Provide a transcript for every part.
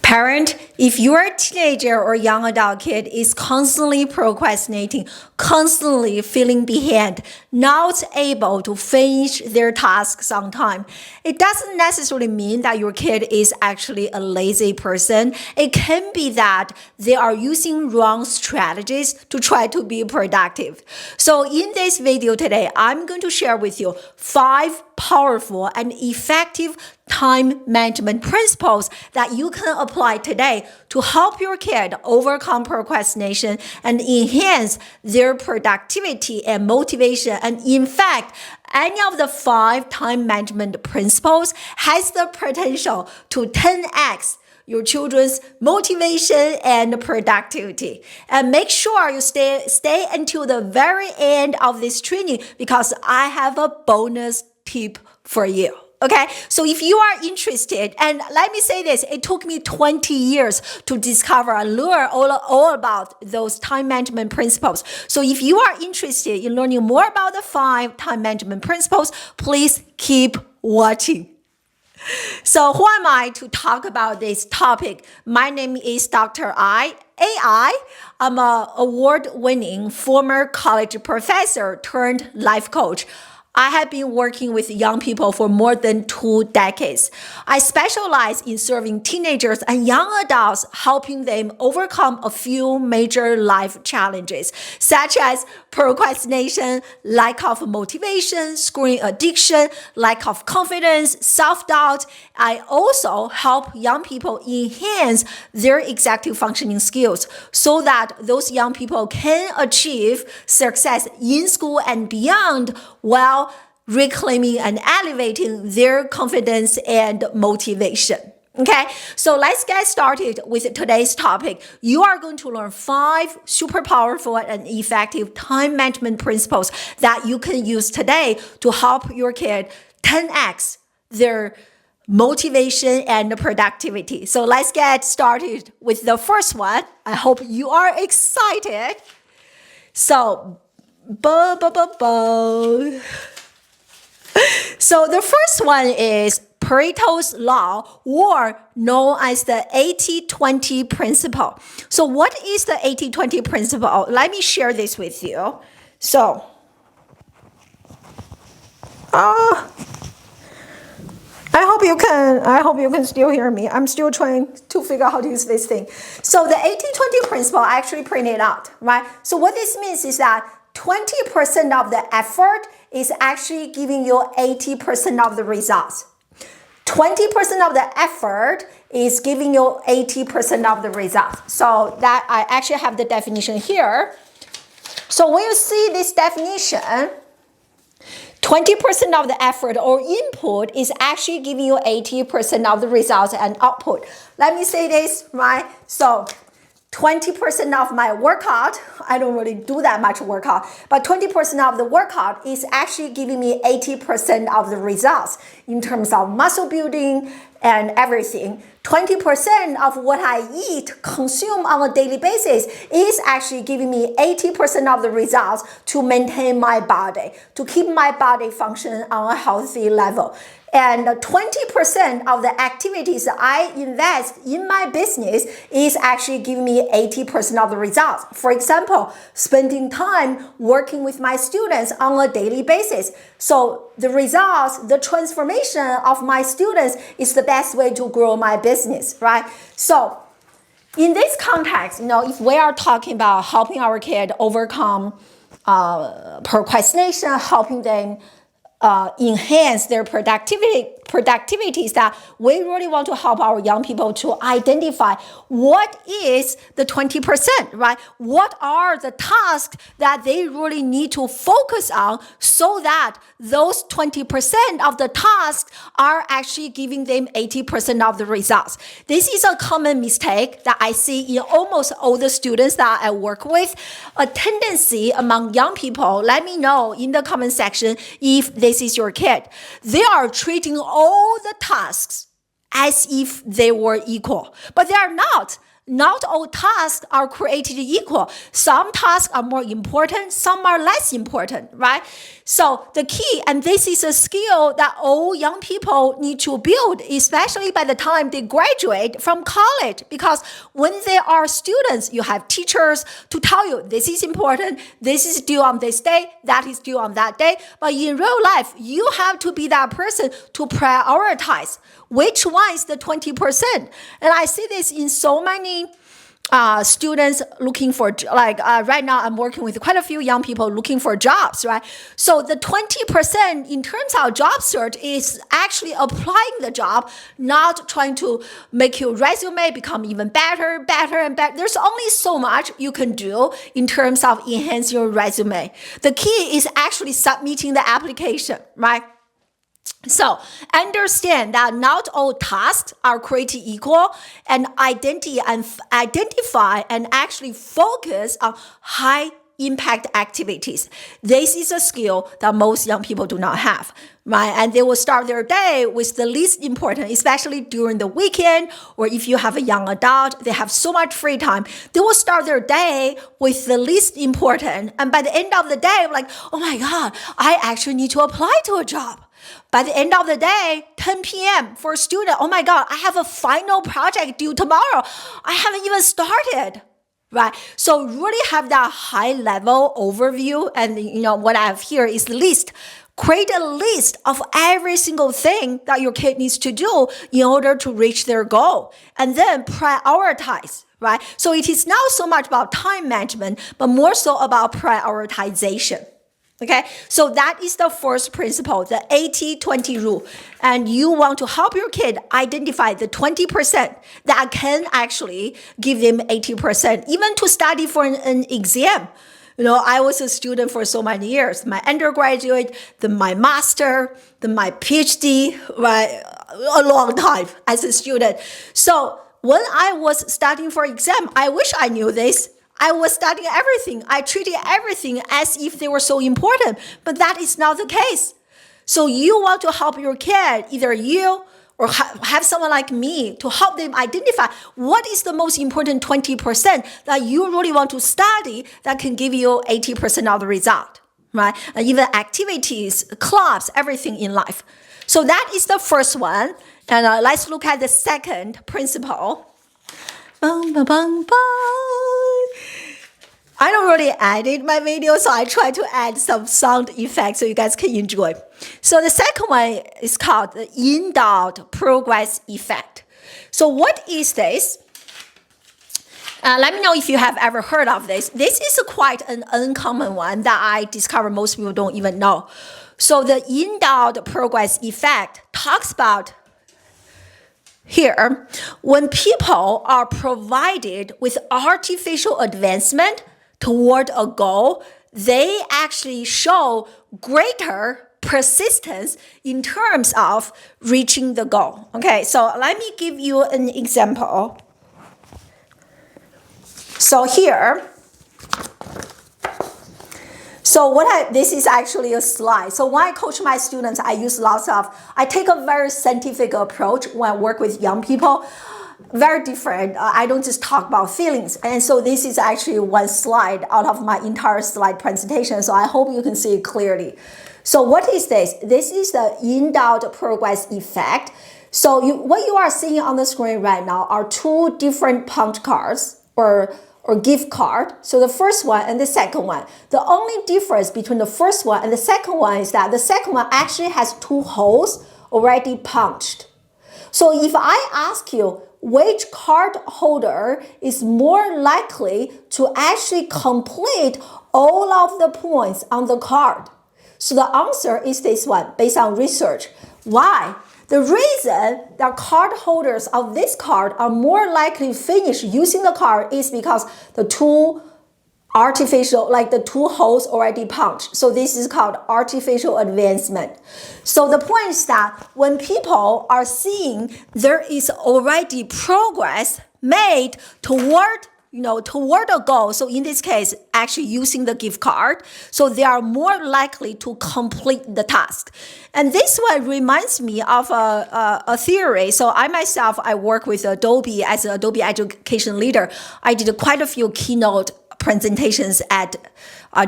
Parent, if your teenager or young adult kid is constantly procrastinating, constantly feeling behind, not able to finish their tasks on time, it doesn't necessarily mean that your kid is actually a lazy person. It can be that they are using wrong strategies to try to be productive. So in this video today, I'm going to share with you 5 powerful and effective time management principles that you can apply today to help your kid overcome procrastination and enhance their productivity and motivation. And in fact, any of the 5 time management principles has the potential to 10x your children's motivation and productivity. And make sure you stay until the very end of this training because I have a bonus tip for you. Okay, so if you are interested, and let me say this, it took me 20 years to discover and learn all about those time management principles. So if you are interested in learning more about the 5 time management principles, please keep watching. So who am I to talk about this topic? My name is Dr. AI. I'm an award-winning former college professor turned life coach. I have been working with young people for more than 2 decades. I specialize in serving teenagers and young adults, helping them overcome a few major life challenges, such as procrastination, lack of motivation, screen addiction, lack of confidence, self-doubt. I also help young people enhance their executive functioning skills so that those young people can achieve success in school and beyond while reclaiming and elevating their confidence and motivation. Okay, so let's get started with today's topic. You are going to learn 5 super powerful and effective time management principles that you can use today to help your kid 10x their motivation and productivity. So let's get started with the first one. I hope you are excited. So, So the first one is Pareto's Law, or known as the 80-20 principle. So what is the 80-20 principle? Let me share this with you. So, I hope you can still hear me. I'm still trying to figure out how to use this thing. So the 80-20 principle I actually printed out, right? So what this means is that 20% of the effort is actually giving you 80% of the results. 20% of the effort is giving you 80% of the results. So that I actually have the definition here. So when you see this definition, 20% of the effort or input is actually giving you 80% of the results and output. Let me say this, right? So 20% of my workout, I don't really do that much workout, but 20% of the workout is actually giving me 80% of the results in terms of muscle building and everything. 20% of what I eat, consume on a daily basis is actually giving me 80% of the results to maintain my body, to keep my body function on a healthy level. And 20% of the activities I invest in my business is actually giving me 80% of the results. For example, spending time working with my students on a daily basis. So the results, the transformation of my students is the best way to grow my business, right? So in this context, if we are talking about helping our kid overcome procrastination, helping them enhance their productivities, that we really want to help our young people to identify what is the 20%, right? What are the tasks that they really need to focus on so that those 20% of the tasks are actually giving them 80% of the results. This is a common mistake that I see in almost all the students that I work with. A tendency among young people, let me know in the comment section if this is your kid. They are treating all the tasks as if they were equal, but they are not. not all tasks are created equal. Some tasks are more important, some are less important, right? So the key, and this is a skill that all young people need to build, especially by the time they graduate from college, because when they are students, you have teachers to tell you this is important, this is due on this day, that is due on that day. But in real life, you have to be that person to prioritize which one is the 20%. And I see this in so many students looking for, right now I'm working with quite a few young people looking for jobs, right? So the 20% in terms of job search is actually applying the job, not trying to make your resume become even better and better. There's only so much you can do in terms of enhance your resume. The key is actually submitting the application, right? So understand that not all tasks are created equal, and identify and actually focus on high impact activities. This is a skill that most young people do not have, right? And they will start their day with the least important, especially during the weekend, or if you have a young adult, they have so much free time. They will start their day with the least important. And by the end of the day, like, oh my God, I actually need to apply to a job. By the end of the day, 10 p.m. for a student, oh my God, I have a final project due tomorrow. I haven't even started, right? So really have that high level overview. And what I have here is the list. Create a list of every single thing that your kid needs to do in order to reach their goal. And then prioritize, right? So it is not so much about time management, but more so about prioritization. Okay, so that is the first principle, the 80-20 rule. And you want to help your kid identify the 20% that can actually give them 80%, even to study for an exam. I was a student for so many years, my undergraduate, then my master, then my PhD, right? A long time as a student. So when I was studying for exam, I wish I knew this. I was studying everything. I treated everything as if they were so important, but that is not the case. So you want to help your kid, either you or have someone like me to help them identify what is the most important 20% that you really want to study that can give you 80% of the result, right? And even activities, clubs, everything in life. So that is the first one. And let's look at the second principle. Bum, bum, bum, bum. I don't really edit my video, so I try to add some sound effects so you guys can enjoy. So the second one is called the in-doubt progress effect. So what is this? Let me know if you have ever heard of this. This is quite an uncommon one that I discover most people don't even know. So the in-doubt progress effect talks about here, when people are provided with artificial advancement toward a goal, they actually show greater persistence in terms of reaching the goal. Okay, so let me give you an example. So here, this is actually a slide. So when I coach my students, I take a very scientific approach when I work with young people. Very different. I don't just talk about feelings. And so this is actually one slide out of my entire slide presentation. So I hope you can see it clearly. So what is this? This is the in-doubt progress effect. So what you are seeing on the screen right now are two different punch cards or gift card. So the first one and the second one. The only difference between the first one and the second one is that the second one actually has two holes already punched. So if I ask you which card holder is more likely to actually complete all of the points on the card, so the answer is this one based on research. Why? The reason that card holders of this card are more likely to finish using the card is because the two holes already punched. So this is called artificial advancement. So the point is that when people are seeing there is already progress made toward toward a goal. So in this case, actually using the gift card. So they are more likely to complete the task. And this one reminds me of a theory. So I work with Adobe as an Adobe education leader. I did quite a few keynote presentations at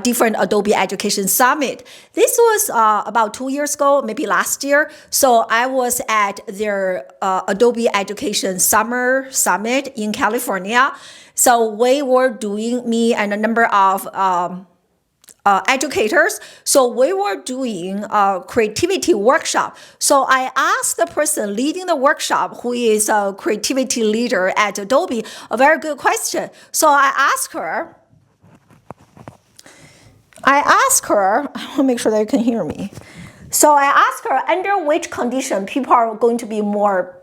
different Adobe Education Summit. This was about 2 years ago, maybe last year. So I was at their Adobe Education Summer Summit in California. So we were doing, me and a number of educators. So we were doing a creativity workshop. So I asked the person leading the workshop, who is a creativity leader at Adobe, a very good question. So I asked her, I want to make sure that you can hear me. So I asked her, under which condition people are going to be more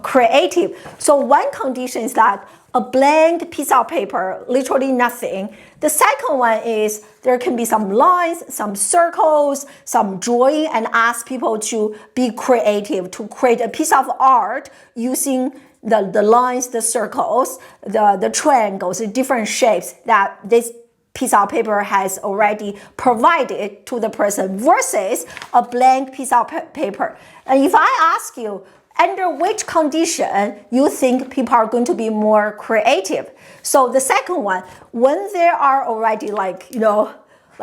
creative. So one condition is that a blank piece of paper, literally nothing. The second one is there can be some lines, some circles, some drawing, and ask people to be creative, to create a piece of art using the lines, the circles, the triangles, the different shapes that this piece of paper has already provided to the person versus a blank piece of paper. And if I ask you, under which condition you think people are going to be more creative? So the second one, when there are already like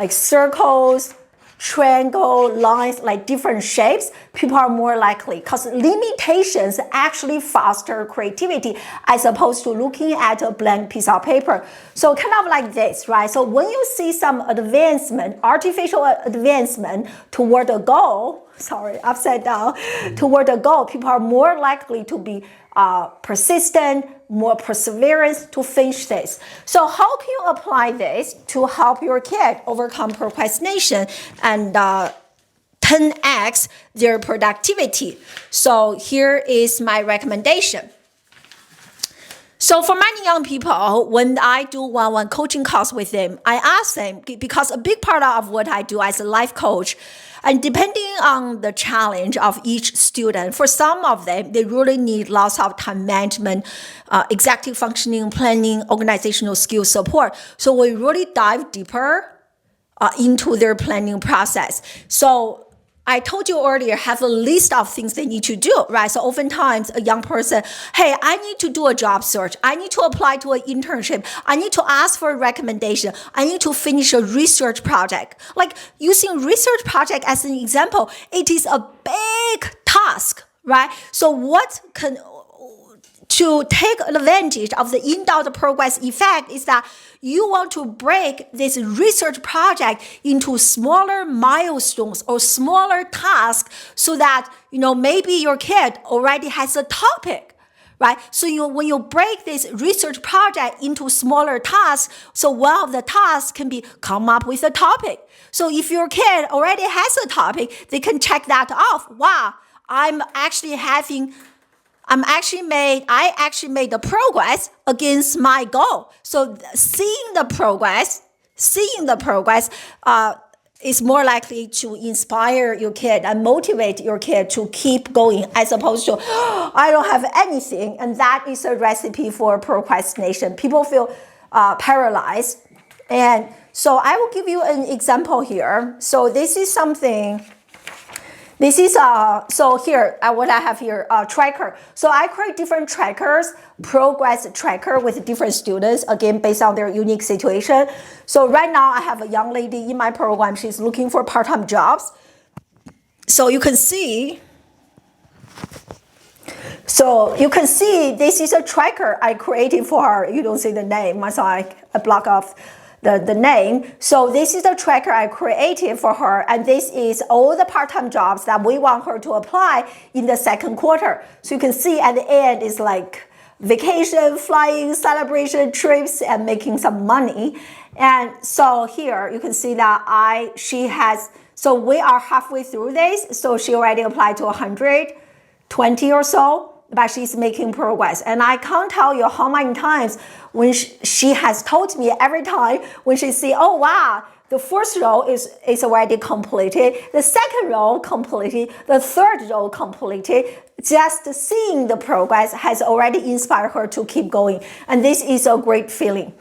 circles, triangle, lines, like different shapes, people are more likely, because limitations actually foster creativity as opposed to looking at a blank piece of paper. So kind of like this, right? So when you see some advancement, artificial advancement toward a goal, upside down, toward a goal, people are more likely to be persistent, more perseverance to finish this. So how can you apply this to help your kid overcome procrastination and 10x their productivity? So here is my recommendation. So for many young people, when I do one-on-one coaching calls with them, I ask them, because a big part of what I do as a life coach, and depending on the challenge of each student, for some of them, they really need lots of time management, executive functioning, planning, organizational skills support. So we really dive deeper into their planning process. So I told you earlier, have a list of things they need to do, right? So oftentimes a young person, hey, I need to do a job search. I need to apply to an internship. I need to ask for a recommendation. I need to finish a research project. Like using research project as an example, it is a big task, right? So to take advantage of the in-doubt progress effect is that you want to break this research project into smaller milestones or smaller tasks so that, maybe your kid already has a topic, right? So when you break this research project into smaller tasks, so one of the tasks can be come up with a topic. So if your kid already has a topic, they can check that off. Wow, I actually made the progress against my goal. So seeing the progress is more likely to inspire your kid and motivate your kid to keep going, as opposed to, I don't have anything. And that is a recipe for procrastination. People feel paralyzed. And so I will give you an example here. So this is something. So here, what I have here, tracker. So I create different trackers, progress tracker with different students, again, based on their unique situation. So right now I have a young lady in my program. She's looking for part-time jobs. So you can see, this is a tracker I created for her. You don't see the name, so I block off the name. So this is the tracker I created for her, and this is all the part-time jobs that we want her to apply in the second quarter. So you can see at the end is like vacation, flying, celebration, trips, and making some money. And so here you can see that so we are halfway through this. So she already applied to 120 or so, but she's making progress. And I can't tell you how many times when she has told me every time when she see, oh wow, the first row is already completed. The second row completed. The third row completed. Just seeing the progress has already inspired her to keep going. And this is a great feeling.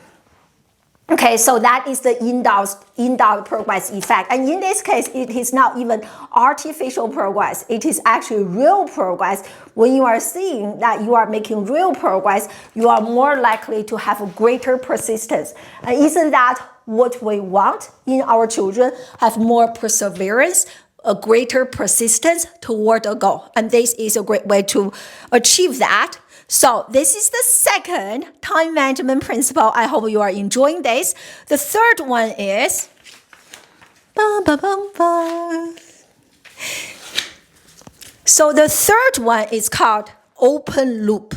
Okay, so that is the indulged progress effect. And in this case, it is not even artificial progress. It is actually real progress. When you are seeing that you are making real progress, you are more likely to have a greater persistence. And isn't that what we want in our children? Have more perseverance, a greater persistence toward a goal. And this is a great way to achieve that. So this is the second time management principle. I hope you are enjoying this. The third one is so the third one is called open loop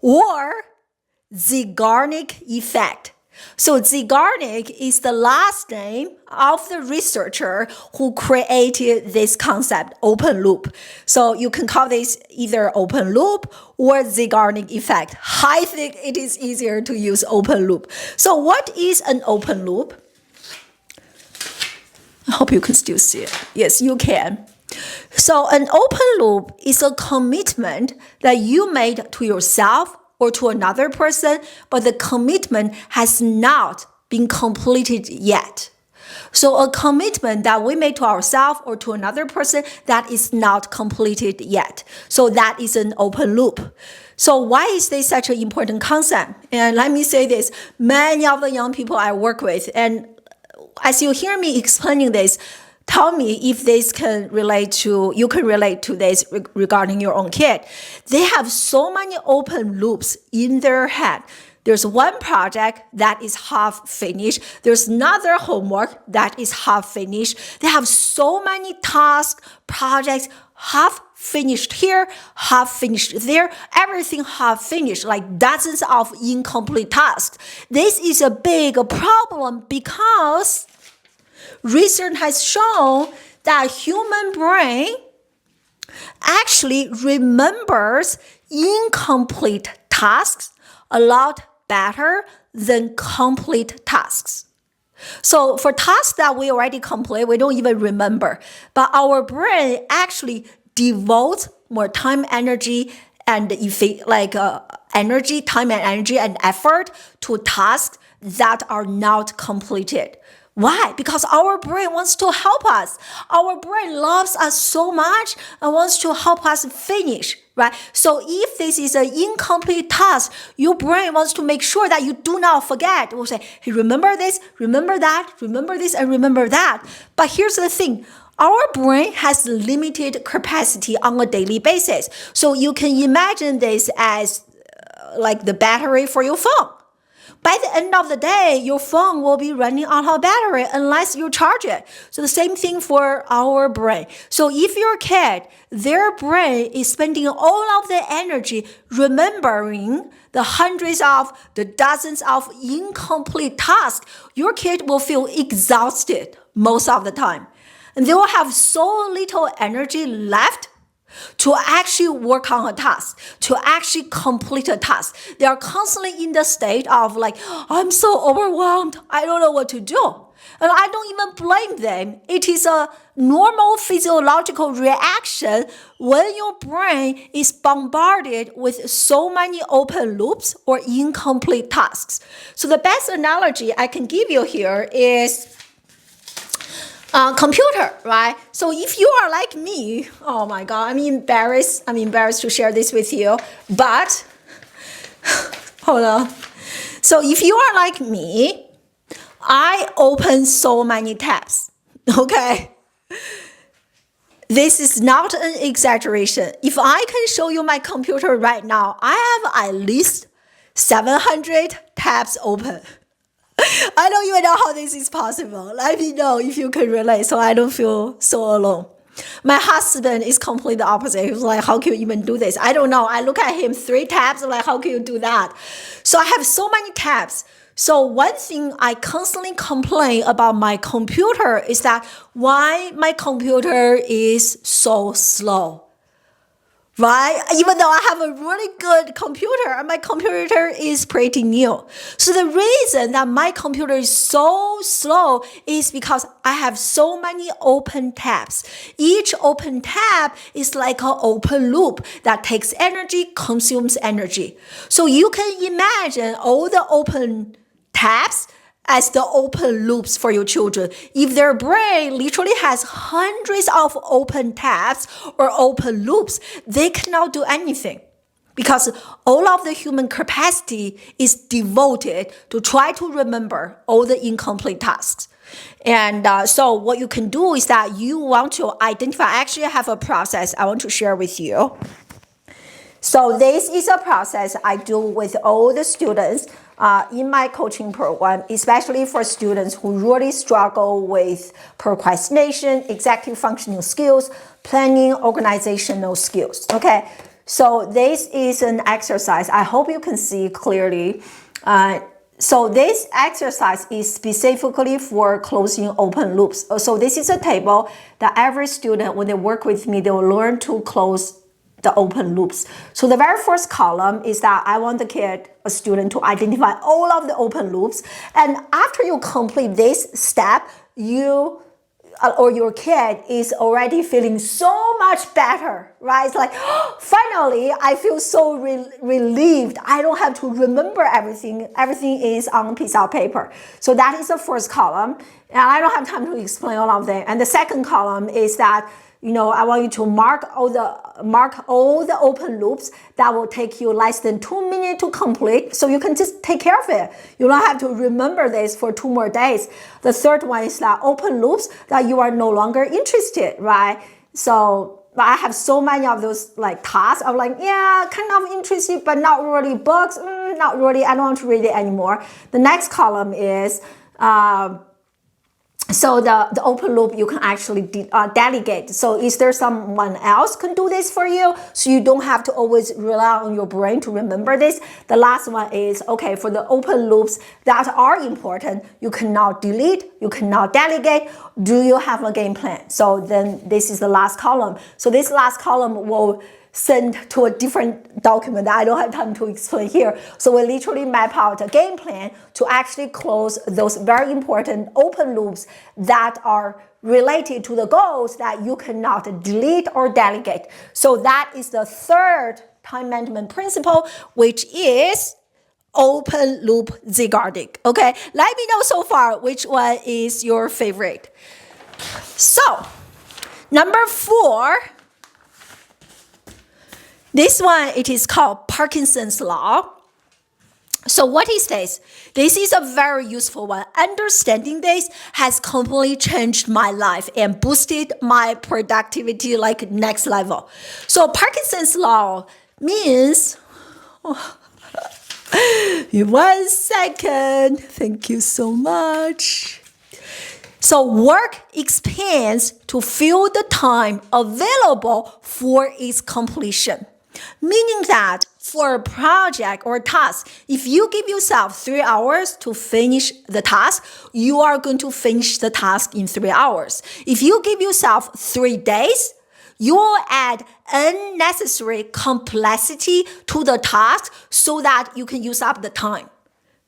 or Zeigarnik effect. So Zeigarnik is the last name of the researcher who created this concept, open loop. So you can call this either open loop or Zeigarnik effect. I think it is easier to use open loop. So what is an open loop? I hope you can still see it. Yes, you can. So an open loop is a commitment that you made to yourself or to another person, but the commitment has not been completed yet. So a commitment that we made to ourselves or to another person that is not completed yet. So that is an open loop. So why is this such an important concept? And let me say this, many of the young people I work with, and as you hear me explaining this, tell me if this can relate to, you can relate to this regarding your own kid. They have so many open loops in their head. There's one project that is half finished. There's another homework that is half finished. They have so many tasks, projects, half finished here, half finished there, everything half finished, like dozens of incomplete tasks. This is a big problem because research has shown that human brain actually remembers incomplete tasks a lot better than complete tasks. So for tasks that we already complete, we don't even remember. But our brain actually devotes more time, energy, and time and energy and effort to tasks that are not completed. Why? Because our brain wants to help us. Our brain loves us so much and wants to help us finish, right? So if this is an incomplete task, your brain wants to make sure that you do not forget. It will say, hey, remember this, remember that, remember this, and remember that. But here's the thing. Our brain has limited capacity on a daily basis. So you can imagine this as like the battery for your phone. By the end of the day, your phone will be running out of battery unless you charge it. So the same thing for our brain. So if your kid, their brain is spending all of the energy remembering the hundreds of, the dozens of incomplete tasks, your kid will feel exhausted most of the time. And they will have so little energy left to actually work on a task, to actually complete a task. They are constantly in the state of like, I'm so overwhelmed, I don't know what to do. And I don't even blame them. It is a normal physiological reaction when your brain is bombarded with so many open loops or incomplete tasks. So the best analogy I can give you here is computer, right? So if you are like me, oh my God, I'm embarrassed to share this with you, but hold on. So if you are like me, I open so many tabs, okay? This is not an exaggeration. If I can show you my computer right now, I have at least 700 tabs open. I don't even know how this is possible. Let me know if you can relate so I don't feel so alone. My husband is completely the opposite. He was like, how can you even do this? I don't know. I look at him, 3 tabs, like, how can you do that? So I have so many tabs. So one thing I constantly complain about my computer is that why my computer is so slow. right? Even though I have a really good computer and my computer is pretty new. So the reason that my computer is so slow is because I have so many open tabs. Each open tab is like an open loop that takes energy, consumes energy. So you can imagine all the open tabs as the open loops for your children. If their brain literally has hundreds of open tabs or open loops, they cannot do anything because all of the human capacity is devoted to try to remember all the incomplete tasks. And so what you can do is that you want to identify, actually I have a process I want to share with you. So this is a process I do with all the students in my coaching program, especially for students who really struggle with procrastination, executive functioning skills, planning, organizational skills. Okay, so this is an exercise. I hope you can see clearly. So this exercise is specifically for closing open loops. So this is a table that every student, when they work with me, they will learn to close the open loops. So the very first column is that I want the kid, a student, to identify all of the open loops. And after you complete this step, you or your kid is already feeling so much better, right? It's like, oh, finally, I feel so relieved. I don't have to remember everything. Everything is on a piece of paper. So that is the first column. And I don't have time to explain all of them. And the second column is that, I want you to mark all the open loops that will take you less than 2 minutes to complete. So you can just take care of it. You don't have to remember this for 2 more days. The third one is that open loops that you are no longer interested, right? So I have so many of those like tasks. I'm like, yeah, kind of interested, but not really. Books, not really. I don't want to read it anymore. The next column is so the open loop you can actually delegate. So is there someone else can do this for you? So you don't have to always rely on your brain to remember this. The last one is, okay, for the open loops that are important, you cannot delete, you cannot delegate. Do you have a game plan? So then this is the last column. So this last column will send to a different document that I don't have time to explain here. So we literally map out a game plan to actually close those very important open loops that are related to the goals that you cannot delete or delegate. So that is the third time management principle, which is open loop Zygarde. Okay, let me know so far which one is your favorite. So, number 4, this one, it is called Parkinson's Law. So what is this? This is a very useful one. Understanding this has completely changed my life and boosted my productivity like next level. So Parkinson's Law means... One second. Thank you so much. So work expands to fill the time available for its completion. Meaning that for a project or task, if you give yourself 3 hours to finish the task, you are going to finish the task in 3 hours. If you give yourself 3 days, you will add unnecessary complexity to the task so that you can use up the time.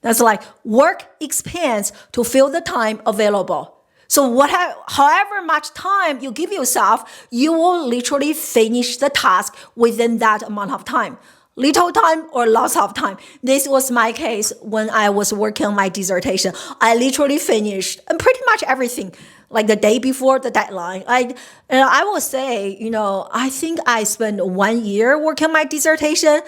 That's like work expands to fill the time available. So however much time you give yourself, you will literally finish the task within that amount of time. Little time or lots of time. This was my case when I was working on my dissertation. I literally finished pretty much everything like the day before the deadline. I will say, I think I spent 1 year working on my dissertation,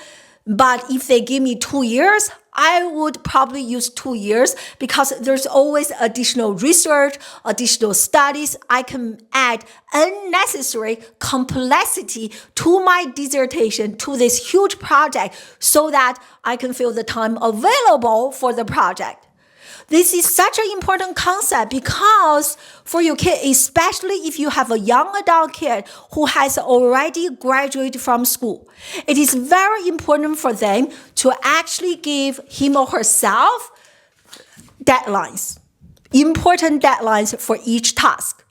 but if they give me 2 years, I would probably use 2 years because there's always additional research, additional studies. I can add unnecessary complexity to my dissertation, to this huge project, so that I can fill the time available for the project. This is such an important concept because for your kid, especially if you have a young adult kid who has already graduated from school, it is very important for them to actually give him or herself deadlines, important deadlines for each task.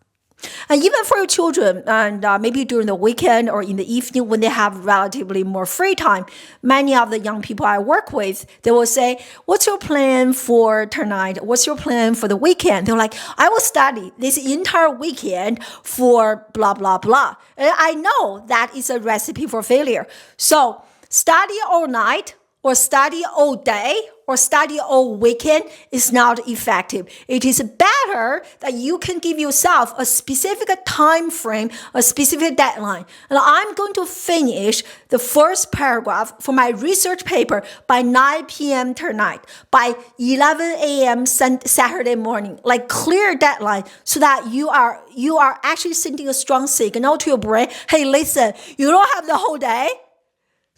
And even for your children, and maybe during the weekend or in the evening when they have relatively more free time, many of the young people I work with, they will say, what's your plan for tonight? What's your plan for the weekend? They're like, I will study this entire weekend for blah, blah, blah. And I know that is a recipe for failure. So study all night or study all day or study all weekend is not effective. It is better that you can give yourself a specific time frame, a specific deadline. And I'm going to finish the first paragraph for my research paper by 9 p.m. tonight, by 11 a.m. Saturday morning, like clear deadline, so that you are actually sending a strong signal to your brain. Hey, listen, you don't have the whole day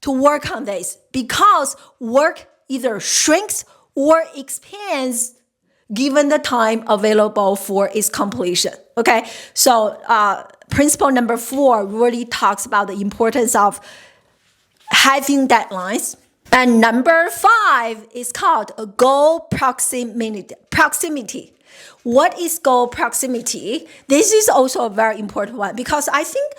to work on this, because work either shrinks or expands given the time available for its completion. Okay, so principle number 4 really talks about the importance of having deadlines. And number 5 is called a goal proximity. What is goal proximity? This is also a very important one, because I think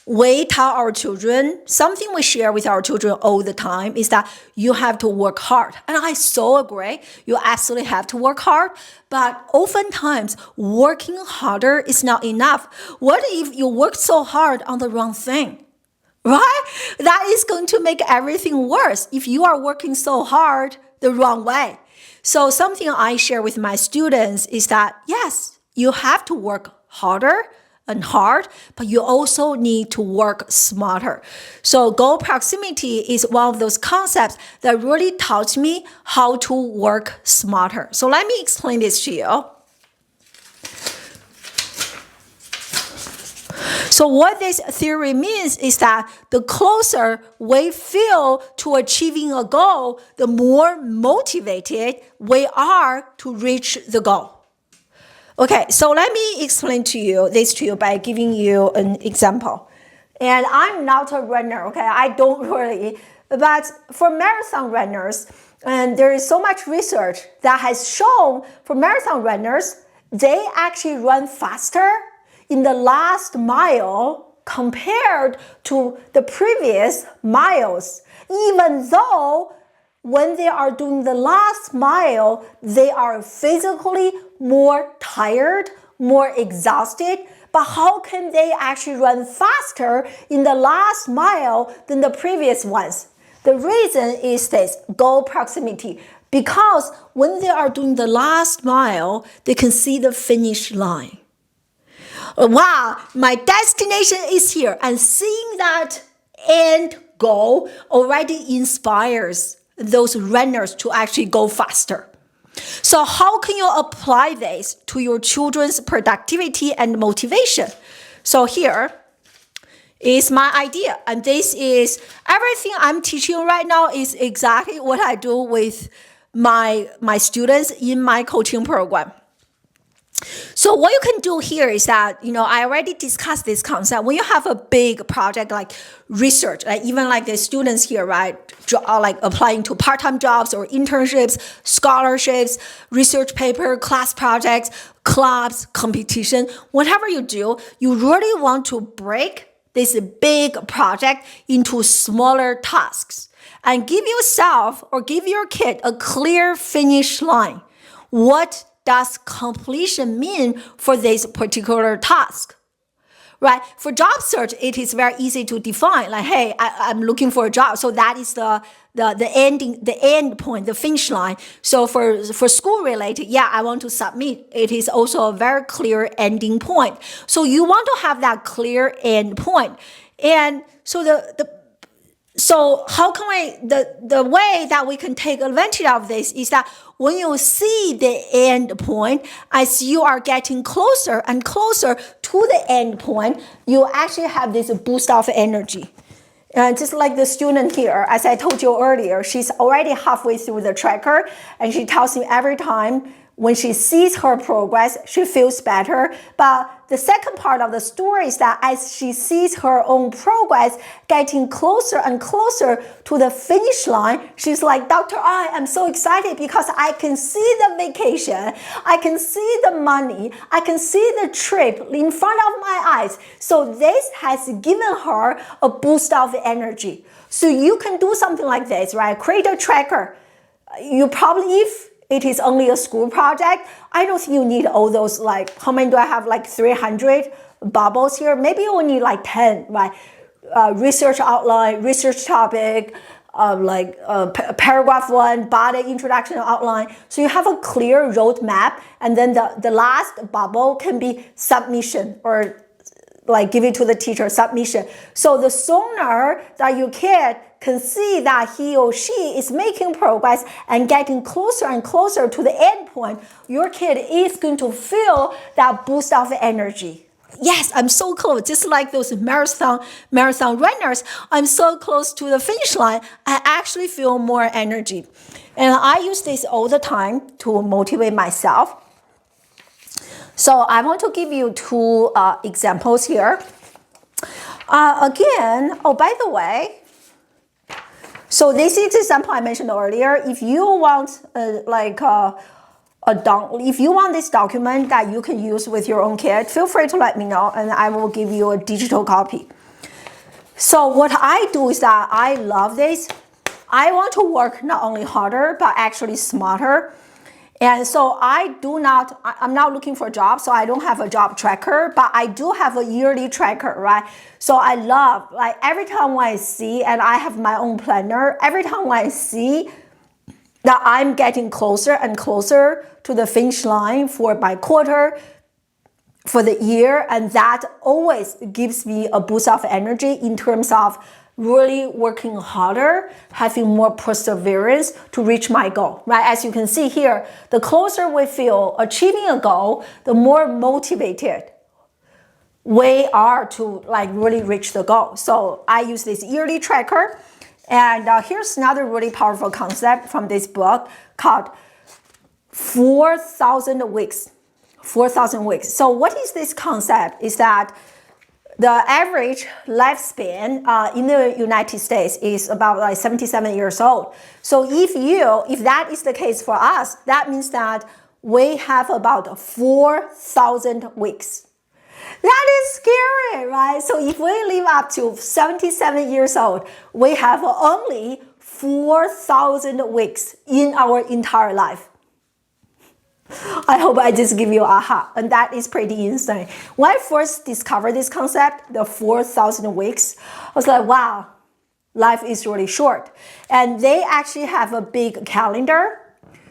we tell our children, something we share with our children all the time is that you have to work hard. And I so agree. You absolutely have to work hard. But oftentimes, working harder is not enough. What if you work so hard on the wrong thing? Right? That is going to make everything worse if you are working so hard the wrong way. So something I share with my students is that, yes, you have to work harder and hard, but you also need to work smarter. So goal proximity is one of those concepts that really taught me how to work smarter. So let me explain this to you. So what this theory means is that the closer we feel to achieving a goal, the more motivated we are to reach the goal. Okay, so let me explain this to you by giving you an example. And I'm not a runner, okay? I don't really. But for marathon runners, and there is so much research that has shown for marathon runners, they actually run faster in the last mile compared to the previous miles, even though when they are doing the last mile, they are physically more tired, more exhausted. But how can they actually run faster in the last mile than the previous ones? The reason is this, goal proximity. Because when they are doing the last mile, they can see the finish line. Wow, my destination is here. And seeing that end goal already inspires those runners to actually go faster. So how can you apply this to your children's productivity and motivation? So here is my idea. And this is everything I'm teaching right now is exactly what I do with my students in my coaching program. So what you can do here is that, I already discussed this concept. When you have a big project like research, even like the students here, right, like applying to part-time jobs or internships, scholarships, research paper, class projects, clubs, competition, whatever you do, you really want to break this big project into smaller tasks and give yourself or give your kid a clear finish line. What does completion mean for this particular task? Right? For job search, it is very easy to define. Like, hey, I'm looking for a job. So that is the end point, the finish line. So for school related, I want to submit. It is also a very clear ending point. So you want to have that clear end point. And so So how can the way that we can take advantage of this is that when you see the end point, as you are getting closer and closer to the end point, you actually have this boost of energy. Just like the student here, as I told you earlier, she's already halfway through the tracker, and she tells me every time when she sees her progress, she feels better. But the second part of the story is that as she sees her own progress getting closer and closer to the finish line, she's like, Dr. I am so excited because I can see the vacation, I can see the money, I can see the trip in front of my eyes. So this has given her a boost of energy. So you can do something like this, right? Create a tracker. You probably, if it is only a school project, I don't think you need all those, like, how many do I have? Like 300 bubbles here? Maybe you need like 10, right? Research outline, research topic, paragraph 1, body introduction outline. So you have a clear roadmap, and then the last bubble can be submission, or like give it to the teacher, submission. So the sooner that your kid can see that he or she is making progress and getting closer and closer to the end point, your kid is going to feel that boost of energy. Yes, I'm so close. Just like those marathon runners, I'm so close to the finish line. I actually feel more energy. And I use this all the time to motivate myself. So I want to give you two examples here. Again, oh, by the way, so this is the example I mentioned earlier. If you want if you want this document that you can use with your own kid, feel free to let me know and I will give you a digital copy. So what I do is that I love this. I want to work not only harder, but actually smarter. And so I'm not looking for a job, so I don't have a job tracker, but I do have a yearly tracker, right? So I love, like, every time I see, and I have my own planner, every time I see that I'm getting closer and closer to the finish line for my quarter, for the year, and that always gives me a boost of energy in terms of really working harder, having more perseverance to reach my goal, right? As you can see here, the closer we feel achieving a goal, the more motivated we are to really reach the goal. So I use this yearly tracker. And here's another really powerful concept from this book called 4,000 weeks. 4,000 weeks. So what is this concept? Is that the average lifespan in the United States is about 77 years old. So if that is the case for us, that means that we have about 4,000 weeks. That is scary, right? So if we live up to 77 years old, we have only 4,000 weeks in our entire life. I hope I just give you aha, and that is pretty insane. When I first discovered this concept, the 4,000 weeks, I was like, wow, life is really short. And they actually have a big calendar.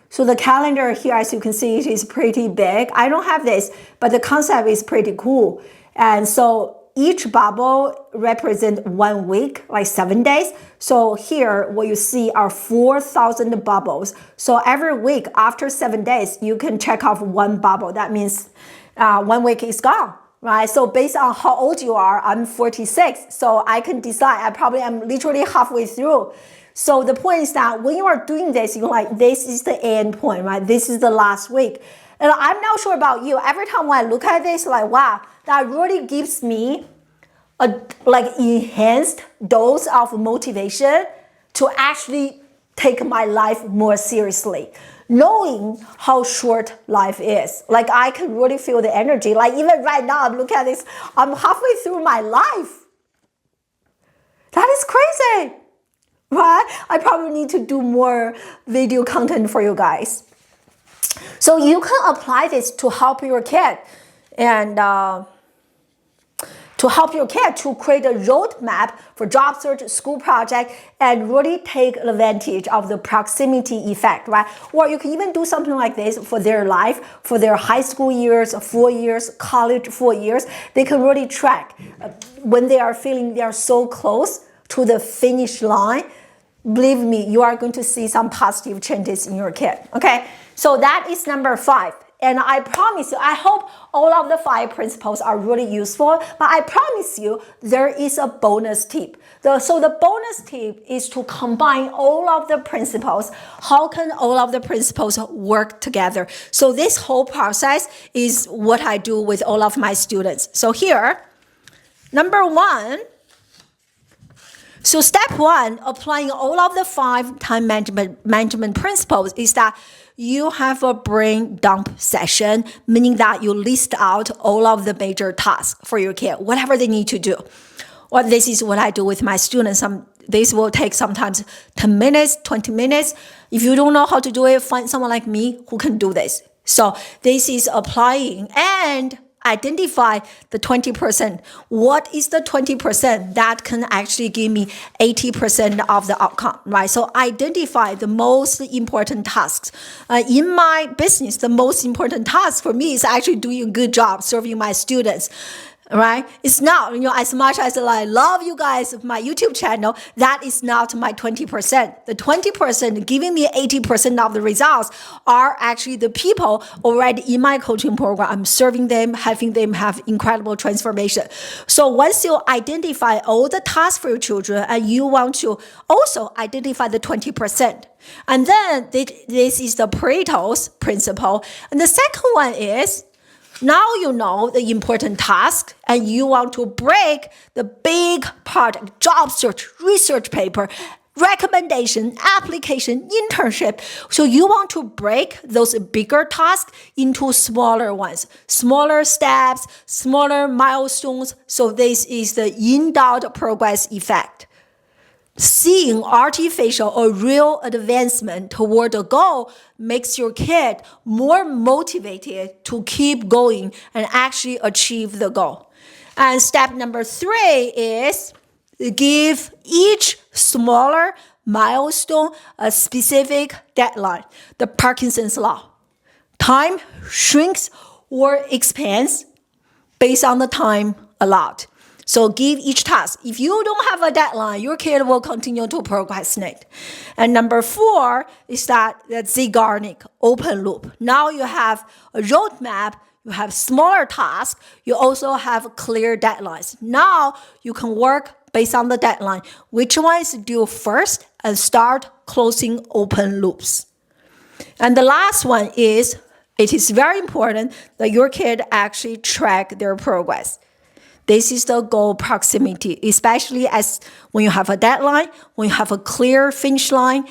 So the calendar here, as you can see, it is pretty big. I don't have this, but the concept is pretty cool. And so each bubble represents 1 week, like 7 days. So here, what you see are 4,000 bubbles. So every week after 7 days, you can check off one bubble. That means 1 week is gone, right? So based on how old you are, I'm 46. So I can decide, I probably am literally halfway through. So the point is that when you are doing this, you're like, this is the end point, right? This is the last week. And I'm not sure about you. Every time when I look at this, like, wow, that really gives me a enhanced dose of motivation to actually take my life more seriously, knowing how short life is. Like, I can really feel the energy. Like, even right now, I'm looking at this, I'm halfway through my life. That is crazy, right? I probably need to do more video content for you guys. So you can apply this to help your kid and to create a roadmap for job search, school project, and really take advantage of the proximity effect, right? Or you can even do something like this for their life, for their high school years, 4 years, college 4 years. They can really track when they are feeling they are so close to the finish line. Believe me, you are going to see some positive changes in your kid, okay? So that is number 5. And I promise you, I hope all of the 5 principles are really useful, but I promise you there is a bonus tip. So the bonus tip is to combine all of the principles. How can all of the principles work together? So this whole process is what I do with all of my students. So here, number 1, so step 1, applying all of the 5 time management principles is that you have a brain dump session, meaning that you list out all of the major tasks for your kid, whatever they need to do. Well, this is what I do with my students. This will take sometimes 10 minutes, 20 minutes. If you don't know how to do it, find someone like me who can do this. So this is applying and identify the 20%. What is the 20% that can actually give me 80% of the outcome, right? So identify the most important tasks. In my business, the most important task for me is actually doing a good job serving my students. Right? It's not, as much as I love you guys, my YouTube channel, that is not my 20%. The 20% giving me 80% of the results are actually the people already in my coaching program. I'm serving them, having them have incredible transformation. So once you identify all the tasks for your children and you want to also identify the 20%. And then this is the Pareto's principle. And the second one is, now you know the important task and you want to break the big project, job search, research paper, recommendation, application, internship. So you want to break those bigger tasks into smaller ones, smaller steps, smaller milestones. So this is the in-doubt progress effect. Seeing artificial or real advancement toward a goal makes your kid more motivated to keep going and actually achieve the goal. And step number 3 is give each smaller milestone a specific deadline. The Parkinson's law. Time shrinks or expands based on the time allowed. So give each task. If you don't have a deadline, your kid will continue to procrastinate. And number 4 is that Zeigarnik open loop. Now you have a roadmap, you have smaller tasks, you also have clear deadlines. Now you can work based on the deadline. Which one is due first and start closing open loops. And the last one is, it is very important that your kid actually track their progress. This is the goal proximity, especially as when you have a deadline, when you have a clear finish line,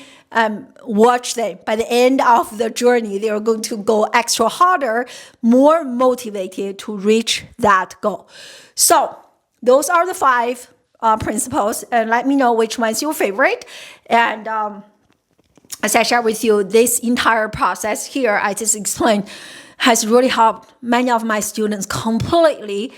watch them. By the end of the journey, they are going to go extra harder, more motivated to reach that goal. So those are the 5 principles, and let me know which one is your favorite. And as I share with you, this entire process here, I just explained, has really helped many of my students completely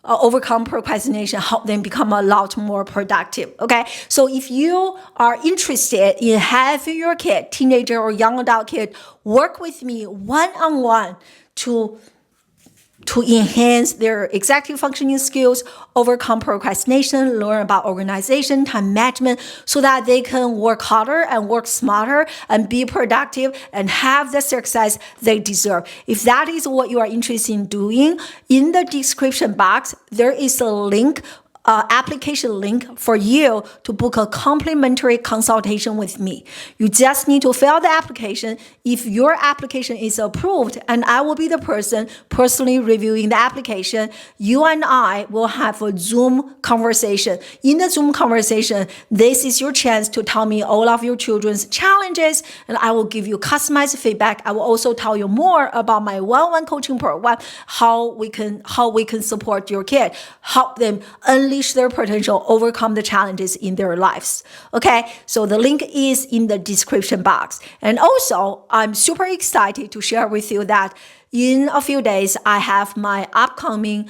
overcome procrastination, help them become a lot more productive. Okay, so if you are interested in having your kid, teenager or young adult kid, work with me one-on-one to enhance their executive functioning skills, overcome procrastination, learn about organization, time management, so that they can work harder and work smarter and be productive and have the success they deserve. If that is what you are interested in doing, in the description box, there is a link, application link for you to book a complimentary consultation with me. You just need to fill the application. If your application is approved, and I will be the person personally reviewing the application, you and I will have a Zoom conversation. In the Zoom conversation, this is your chance to tell me all of your children's challenges, and I will give you customized feedback. I will also tell you more about my one-on-one coaching program, how we can support your kid, help them unleash their potential, overcome the challenges in their lives. Okay, so the link is in the description box. And also, I'm super excited to share with you that in a few days, I have my upcoming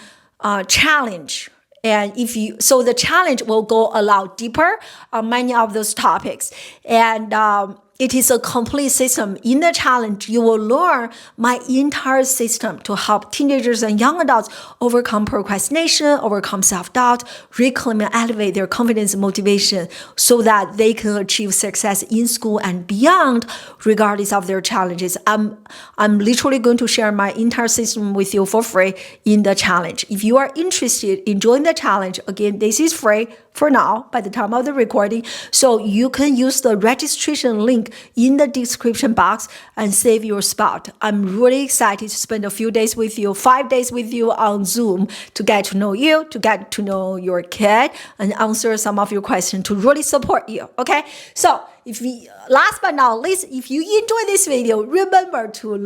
challenge. And so the challenge will go a lot deeper on many of those topics. And It is a complete system. In the challenge, you will learn my entire system to help teenagers and young adults overcome procrastination, overcome self-doubt, reclaim and elevate their confidence and motivation so that they can achieve success in school and beyond, regardless of their challenges. I'm literally going to share my entire system with you for free in the challenge. If you are interested in joining the challenge, again, this is free for now by the time of the recording. So you can use the registration link in the description box and save your spot. I'm really excited to spend a few days with you, 5 days with you on Zoom to get to know you, to get to know your kid and answer some of your questions to really support you. Okay. So last but not least, if you enjoy this video, remember to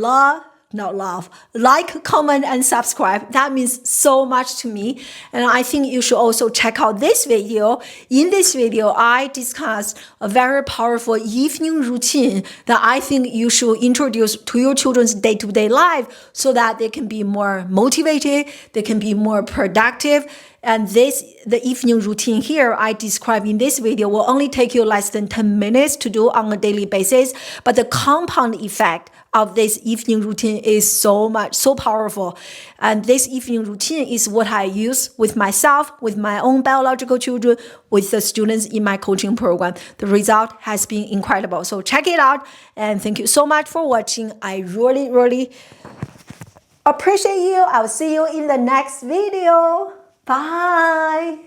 like, comment, and subscribe. That means so much to me. And I think you should also check out this video. In this video, I discussed a very powerful evening routine that I think you should introduce to your children's day-to-day life so that they can be more motivated, they can be more productive. And the evening routine here I describe in this video will only take you less than 10 minutes to do on a daily basis. But the compound effect of this evening routine is so powerful. And this evening routine is what I use with myself, with my own biological children, with the students in my coaching program. The result has been incredible. So check it out. And thank you so much for watching. I really, really appreciate you. I'll see you in the next video. Bye.